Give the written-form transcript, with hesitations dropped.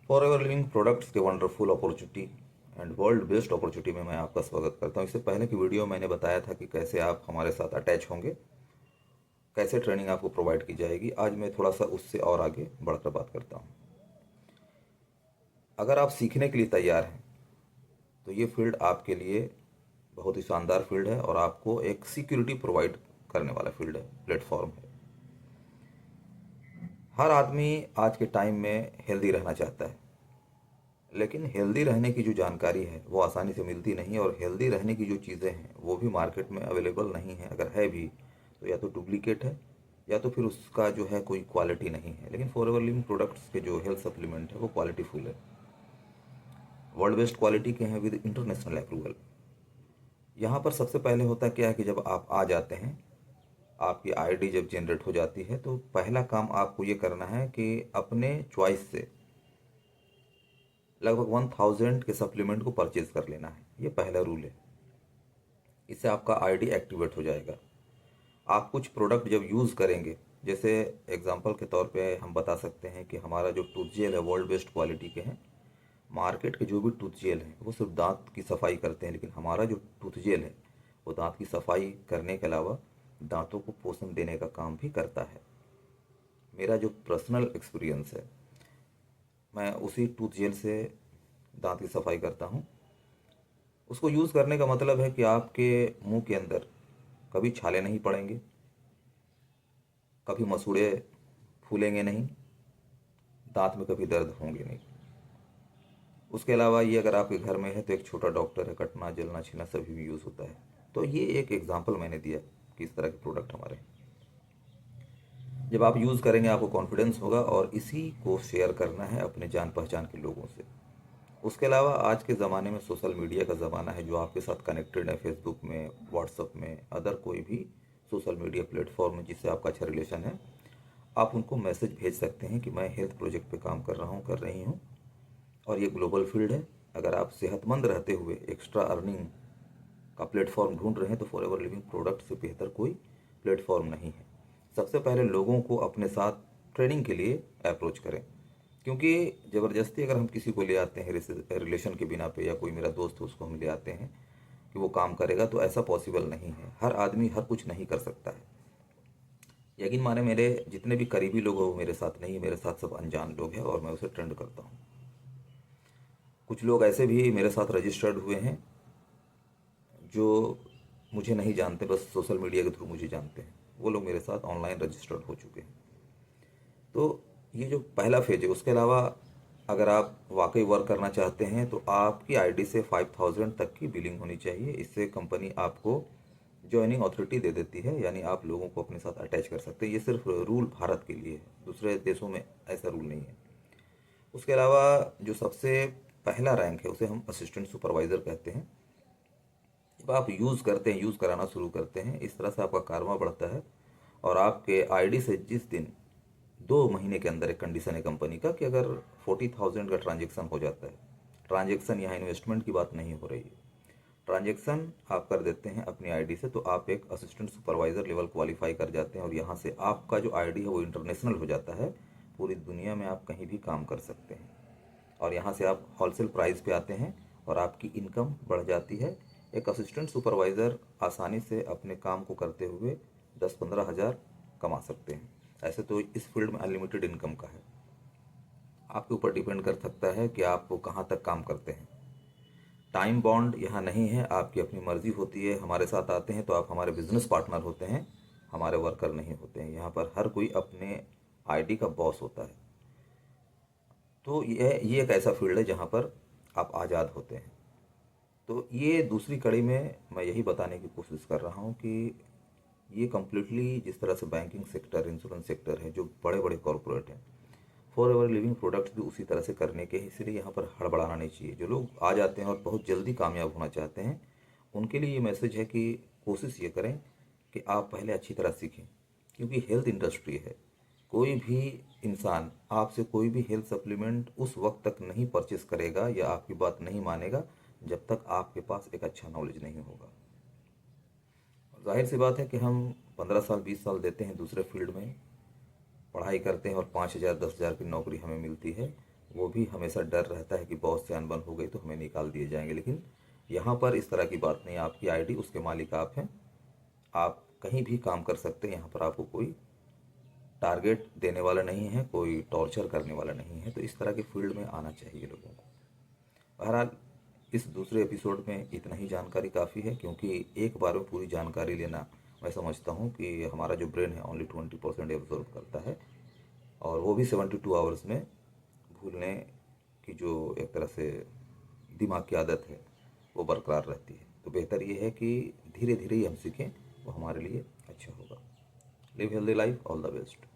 Forever living products के wonderful opportunity and world best opportunity में मैं आपका स्वागत करता हूं। इससे पहले की वीडियो मैंने बताया था कि कैसे आप हमारे साथ अटैच होंगे, कैसे ट्रेनिंग आपको प्रोवाइड की जाएगी। आज मैं थोड़ा सा उससे और आगे बढ़कर बात करता हूं। अगर आप सीखने के लिए तैयार हैं तो ये फील्ड आपके लिए बहुत ही शानदार फील्ड है और आपको एक सिक्योरिटी प्रोवाइड करने वाला फील्ड है, प्लेटफॉर्म है। हर आदमी आज के टाइम में हेल्दी रहना चाहता है, लेकिन हेल्दी रहने की जो जानकारी है वो आसानी से मिलती नहीं, और हेल्दी रहने की जो चीज़ें हैं वो भी मार्केट में अवेलेबल नहीं है। अगर है भी तो या तो डुप्लीकेट है या तो फिर उसका जो है कोई क्वालिटी नहीं है। लेकिन फॉरएवर लिविंग प्रोडक्ट्स के जो हेल्थ सप्लीमेंट है वो क्वालिटीफुल है, वर्ल्ड बेस्ट क्वालिटी के हैं विद इंटरनेशनल अप्रूवल। यहाँ पर सबसे पहले होता क्या है कि जब आप आ जाते हैं, आपकी आईडी जब जनरेट हो जाती है, तो पहला काम आपको ये करना है कि अपने चॉइस से लगभग 1000 के सप्लीमेंट को परचेज कर लेना है। ये पहला रूल है। इससे आपका आईडी एक्टिवेट हो जाएगा। आप कुछ प्रोडक्ट जब यूज़ करेंगे, जैसे एग्जांपल के तौर पे हम बता सकते हैं कि हमारा जो टूथ जेल है वर्ल्ड बेस्ट क्वालिटी के हैं। मार्केट के जो भी टूथ जेल हैं वो सिर्फ दांत की सफाई करते हैं, लेकिन हमारा जो टूथ जेल है वो दांत की सफाई करने के अलावा दांतों को पोषण देने का काम भी करता है। मेरा जो पर्सनल एक्सपीरियंस है, मैं उसी टूथ जेल से दांत की सफाई करता हूँ। उसको यूज़ करने का मतलब है कि आपके मुंह के अंदर कभी छाले नहीं पड़ेंगे, कभी मसूड़े फूलेंगे नहीं, दांत में कभी दर्द होंगे नहीं। उसके अलावा ये अगर आपके घर में है तो एक छोटा डॉक्टर है, कटना जलना छीलना सभी भी यूज़ होता है। तो ये एक एग्जांपल मैंने दिया कि इस तरह के प्रोडक्ट हमारे हैं। जब आप यूज़ करेंगे आपको कॉन्फिडेंस होगा और इसी को शेयर करना है अपने जान पहचान के लोगों से। उसके अलावा आज के ज़माने में सोशल मीडिया का ज़माना है, जो आपके साथ कनेक्टेड है फेसबुक में, व्हाट्सअप में, अदर कोई भी सोशल मीडिया प्लेटफॉर्म में जिससे आपका अच्छा रिलेशन है, आप उनको मैसेज भेज सकते हैं कि मैं हेल्थ प्रोजेक्ट पे काम कर रहा हूँ, कर रही हूँ, और ये ग्लोबल फील्ड है। अगर आप सेहतमंद रहते हुए एक्स्ट्रा अर्निंग का प्लेटफॉर्म ढूंढ रहे हैं तो फॉरएवर लिविंग प्रोडक्ट से बेहतर कोई प्लेटफॉर्म नहीं है। सबसे पहले लोगों को अपने साथ ट्रेनिंग के लिए अप्रोच करें, क्योंकि ज़बरदस्ती अगर हम किसी को ले आते हैं रिलेशन के बिना पे, या कोई मेरा दोस्त है उसको हम ले आते हैं कि वो काम करेगा, तो ऐसा पॉसिबल नहीं है। हर आदमी हर कुछ नहीं कर सकता है। यकीन माने मेरे जितने भी करीबी लोग हैं वो मेरे साथ नहीं है, मेरे साथ सब अनजान लोग हैं और मैं उसे ट्रेंड करता हूँ। कुछ लोग ऐसे भी मेरे साथ रजिस्टर्ड हुए हैं जो मुझे नहीं जानते, बस सोशल मीडिया के थ्रू मुझे जानते हैं। वो लोग मेरे साथ ऑनलाइन रजिस्टर्ड हो चुके हैं। तो ये जो पहला फेज है, उसके अलावा अगर आप वाकई वर्क करना चाहते हैं तो आपकी आईडी से 5000 तक की बिलिंग होनी चाहिए। इससे कंपनी आपको ज्वाइनिंग अथॉरिटी दे देती है, यानी आप लोगों को अपने साथ अटैच कर सकते हैं। ये सिर्फ रूल भारत के लिए है, दूसरे देशों में ऐसा रूल नहीं है। उसके अलावा जो सबसे पहला रैंक है उसे हम असिस्टेंट सुपरवाइज़र कहते हैं। जब आप यूज़ करते हैं, यूज़ कराना शुरू करते हैं, इस तरह से आपका कारमा बढ़ता है। और आपके आईडी से जिस दिन 2 महीने के अंदर एक कंडीशन है कंपनी का कि अगर 40,000 का ट्रांजेक्शन हो जाता है, ट्रांजेक्शन यहाँ इन्वेस्टमेंट की बात नहीं हो रही है, ट्रांजेक्शन आप कर देते हैं अपनी आईडी से, तो आप एक असिस्टेंट सुपरवाइज़र लेवल क्वालिफाई कर जाते हैं। और यहाँ से आपका जो आईडी है वो इंटरनेशनल हो जाता है। पूरी दुनिया में आप कहीं भी काम कर सकते हैं, और यहाँ से आप होलसेल प्राइस पे आते हैं और आपकी इनकम बढ़ जाती है। एक असिस्टेंट सुपरवाइज़र आसानी से अपने काम को करते हुए 10-15 हज़ार कमा सकते हैं। ऐसे तो इस फील्ड में अनलिमिटेड इनकम का है। आपके ऊपर डिपेंड कर सकता है कि आप कहाँ तक काम करते हैं। टाइम बॉन्ड यहाँ नहीं है, आपकी अपनी मर्जी होती है। हमारे साथ आते हैं तो आप हमारे बिजनेस पार्टनर होते हैं, हमारे वर्कर नहीं होते हैं। यहाँ पर हर कोई अपने आईडी का बॉस होता है। तो ये एक ऐसा फील्ड है जहाँ पर आप आज़ाद होते हैं। तो ये दूसरी कड़ी में मैं यही बताने की कोशिश कर रहा हूँ कि ये कम्प्लीटली जिस तरह से बैंकिंग सेक्टर, इंश्योरेंस सेक्टर है, जो बड़े बड़े कॉरपोरेट हैं, फॉरएवर लिविंग प्रोडक्ट्स भी उसी तरह से करने के हैं। इसलिए यहाँ पर हड़बड़ाना नहीं चाहिए। जो लोग आ जाते हैं और बहुत जल्दी कामयाब होना चाहते हैं, उनके लिए ये मैसेज है कि कोशिश ये करें कि आप पहले अच्छी तरह सीखें, क्योंकि हेल्थ इंडस्ट्री है। कोई भी इंसान आपसे कोई भी हेल्थ सप्लीमेंट उस वक्त तक नहीं परचेस करेगा या आपकी बात नहीं मानेगा जब तक आपके पास एक अच्छा नॉलेज नहीं होगा। जाहिर सी बात है कि हम 15 साल 20 साल देते हैं दूसरे फील्ड में, पढ़ाई करते हैं और 5,000 10,000 की नौकरी हमें मिलती है। वो भी हमेशा डर रहता है कि बॉस से अनबन हो गई तो हमें निकाल दिए जाएंगे। लेकिन यहाँ पर इस तरह की बात नहीं, आपकी आईडी, उसके मालिक आप हैं, आप कहीं भी काम कर सकते हैं। यहाँ पर आपको कोई टारगेट देने वाला नहीं है, कोई टॉर्चर करने वाला नहीं है। तो इस तरह के फील्ड में आना चाहिए लोगों को। बहरहाल इस दूसरे एपिसोड में इतना ही जानकारी काफ़ी है, क्योंकि एक बार में पूरी जानकारी लेना, मैं समझता हूँ कि हमारा जो ब्रेन है ओनली 20% एब्जॉर्व करता है, और वो भी 72 आवर्स में। भूलने की जो एक तरह से दिमाग की आदत है वो बरकरार रहती है। तो बेहतर ये है कि धीरे धीरे ही हम सीखें, वो हमारे लिए अच्छा होगा। Live healthy life, all the best.